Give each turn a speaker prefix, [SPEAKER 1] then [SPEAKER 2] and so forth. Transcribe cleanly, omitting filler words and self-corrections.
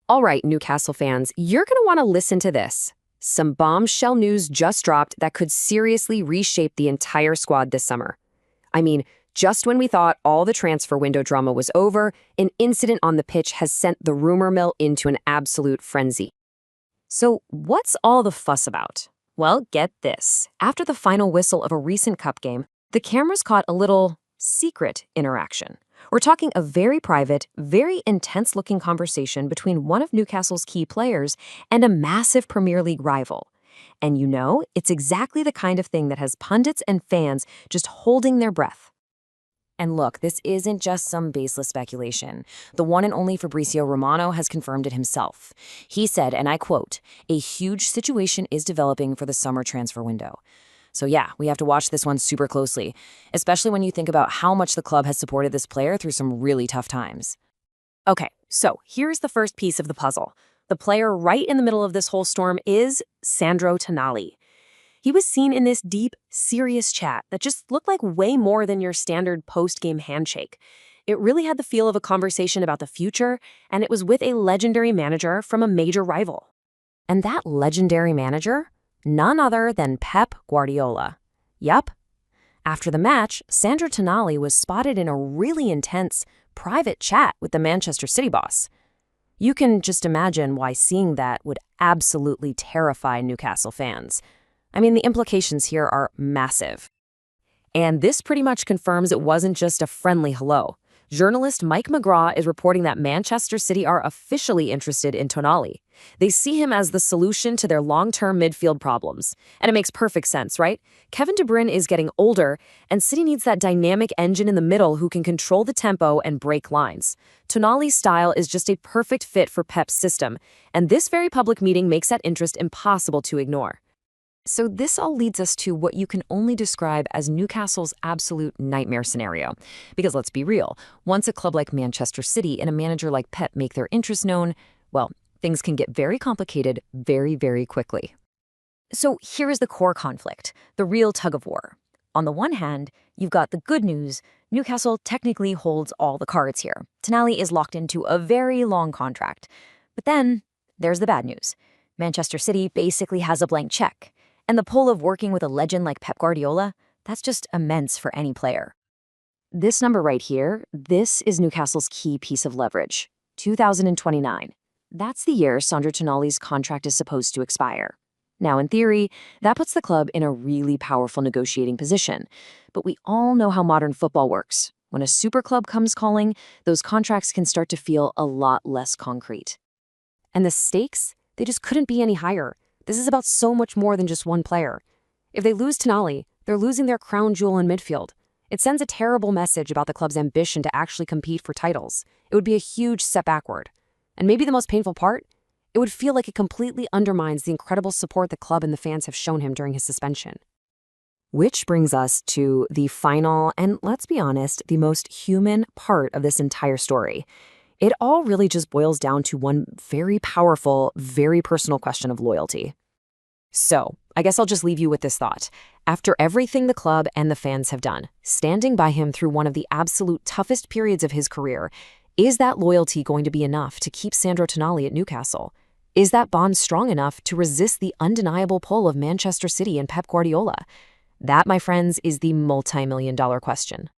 [SPEAKER 1] All right, Newcastle fans, you're going to want to listen to this. Some bombshell news just dropped that could seriously reshape the entire squad this summer. I mean, just when we thought all the transfer window drama was over, an incident on the pitch has sent the rumor mill into an absolute frenzy. So, what's all the fuss about? Well, get this. After the final whistle of a recent cup game, the cameras caught a little secret interaction. We're talking a very private, very intense-looking conversation between one of Newcastle's key players and a massive Premier League rival. And you know, it's exactly the kind of thing that has pundits and fans just holding their breath. And look, this isn't just some baseless speculation. The one and only Fabrizio Romano has confirmed it himself. He said, and I quote, "A huge situation is developing for the summer transfer window." So yeah, we have to watch this one super closely, especially when you think about how much the club has supported this player through some really tough times. Okay, so here's the first piece of the puzzle. The player right in the middle of this whole storm is Sandro Tonali. He was seen in this deep, serious chat that just looked like way more than your standard post-game handshake. It really had the feel of a conversation about the future, and it was with a legendary manager from a major rival. And that legendary manager? None other than Pep Guardiola. Yup. After the match, Sandro Tonali was spotted in a really intense, private chat with the Manchester City boss. You can just imagine why seeing that would absolutely terrify Newcastle fans. I mean, the implications here are massive. And this pretty much confirms it wasn't just a friendly hello. Journalist Mike McGraw is reporting that Manchester City are officially interested in Tonali. They see him as the solution to their long-term midfield problems. And it makes perfect sense, right? Kevin De Bruyne is getting older, and City needs that dynamic engine in the middle who can control the tempo and break lines. Tonali's style is just a perfect fit for Pep's system, and this very public meeting makes that interest impossible to ignore. So this all leads us to what you can only describe as Newcastle's absolute nightmare scenario. Because let's be real, once a club like Manchester City and a manager like Pep make their interest known, well, things can get very complicated very, very quickly. So here is the core conflict, the real tug-of-war. On the one hand, you've got the good news. Newcastle technically holds all the cards here. Tonali is locked into a very long contract. But then, there's the bad news. Manchester City basically has a blank check. And the pull of working with a legend like Pep Guardiola, that's just immense for any player. This number right here, this is Newcastle's key piece of leverage, 2029. That's the year Sandro Tonali's contract is supposed to expire. Now, in theory, that puts the club in a really powerful negotiating position. But we all know how modern football works. When a super club comes calling, those contracts can start to feel a lot less concrete. And the stakes, they just couldn't be any higher. This is about so much more than just one player. If they lose Tonali, they're losing their crown jewel in midfield. It sends a terrible message about the club's ambition to actually compete for titles. It would be a huge step backward. And maybe the most painful part? It would feel like it completely undermines the incredible support the club and the fans have shown him during his suspension. Which brings us to the final, and let's be honest, the most human part of this entire story. It all really just boils down to one very powerful, very personal question of loyalty. So, I guess I'll just leave you with this thought. After everything the club and the fans have done, standing by him through one of the absolute toughest periods of his career, is that loyalty going to be enough to keep Sandro Tonali at Newcastle? Is that bond strong enough to resist the undeniable pull of Manchester City and Pep Guardiola? That, my friends, is the multi-million-dollar question.